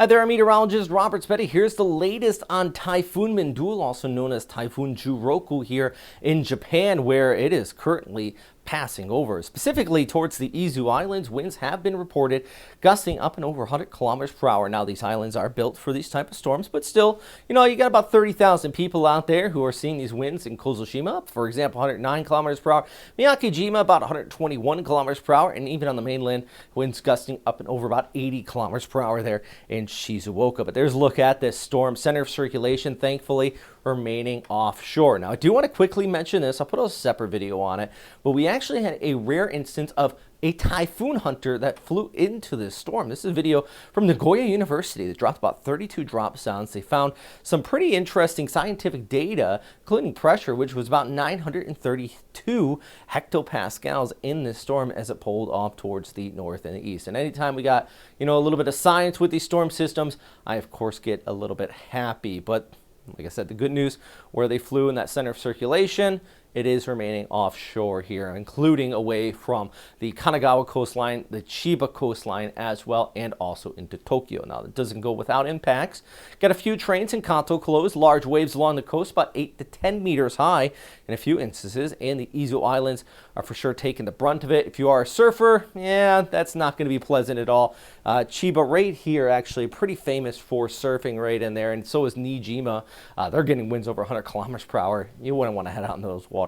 Hi there, I'm meteorologist Robert Spetty. Here's the latest on Typhoon Mindulle, also known as Typhoon Juroku here in Japan, where it is currently passing over. Specifically towards the Izu Islands, winds have been reported gusting up and over 100 kilometers per hour. Now, these islands are built for these type of storms, but still, you got about 30,000 people out there who are seeing these winds in Kozushima, for example, 109 kilometers per hour. Miyakijima, about 121 kilometers per hour, and even on the mainland, winds gusting up and over about 80 kilometers per hour there in Shizuoka. But there's a look at this storm. Center of circulation, thankfully, remaining offshore. Now, I do want to quickly mention this. I'll put a separate video on it, but we actually had a rare instance of a typhoon hunter that flew into this storm. This is a video from Nagoya University that dropped about 32 drop zones. They found some pretty interesting scientific data, including pressure, which was about 932 hectopascals in this storm as it pulled off towards the north and the east. And anytime we got, a little bit of science with these storm systems, I, of course, get a little bit happy. But like I said, the good news, where they flew in that center of circulation, it is remaining offshore here, including away from the Kanagawa coastline, the Chiba coastline as well, and also into Tokyo. Now, that doesn't go without impacts. Got a few trains in Kanto closed, large waves along the coast, about 8 to 10 meters high in a few instances, and the Izu Islands are for sure taking the brunt of it. If you are a surfer, yeah, that's not going to be pleasant at all. Chiba right here, actually pretty famous for surfing right in there, and so is Nijima. They're getting winds over 100 kilometers per hour. You wouldn't want to head out in those waters.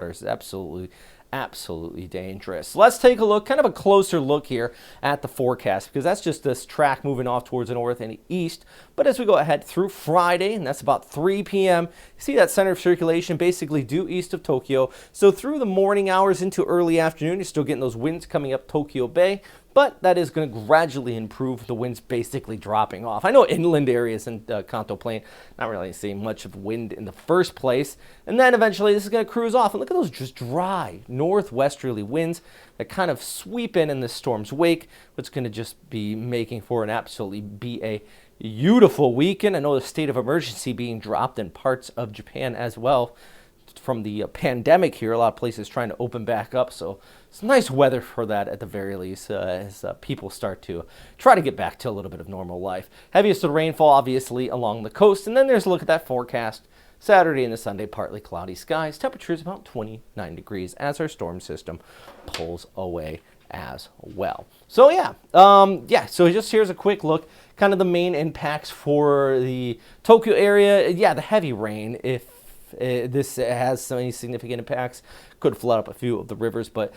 Absolutely dangerous. Let's take a look, kind of a closer look here at the forecast, because that's just this track moving off towards the north and the east. But as we go ahead through Friday, and that's about 3 p.m., you see that center of circulation basically due east of Tokyo. So through the morning hours into early afternoon, you're still getting those winds coming up Tokyo Bay. But that is going to gradually improve, the winds basically dropping off. I know inland areas in Kanto Plain, not really seeing much of wind in the first place. And then eventually this is going to cruise off. And look at those just dry northwesterly winds that kind of sweep in this storm's wake, which is going to just be making for an absolutely beautiful weekend. I know the state of emergency being dropped in parts of Japan as well from the pandemic here. A lot of places trying to open back up, so it's nice weather for that at the very least as people start to try to get back to a little bit of normal life. Heaviest of the rainfall obviously along the coast, and then there's a look at that forecast. Saturday and the Sunday, partly cloudy skies. Temperatures about 29 degrees as our storm system pulls away as well. So so just here's a quick look, kind of the main impacts for the Tokyo area. Yeah, the heavy rain, if this has any significant impacts, could flood up a few of the rivers, but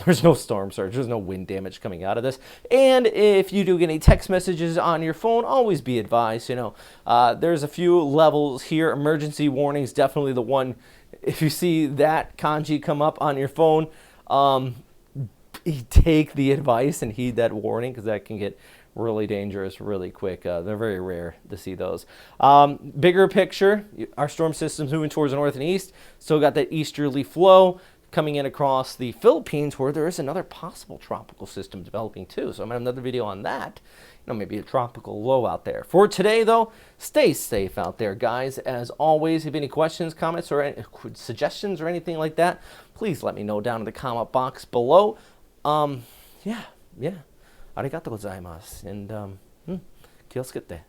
there's no storm surge, there's no wind damage coming out of this. And if you do get any text messages on your phone, always be advised, there's a few levels here. Emergency warnings, definitely the one. If you see that kanji come up on your phone, take the advice and heed that warning, because that can get really dangerous really quick. They're very rare to see those. Bigger picture, our storm system's moving towards the north and east. Still got that easterly flow coming in across the Philippines, where there is another possible tropical system developing too. So I'm going to have another video on that. Maybe a tropical low out there. For today, though, stay safe out there, guys. As always, if you have any questions, comments, or any suggestions or anything like that, please let me know down in the comment box below. Arigatou gozaimasu. And 気をつけて。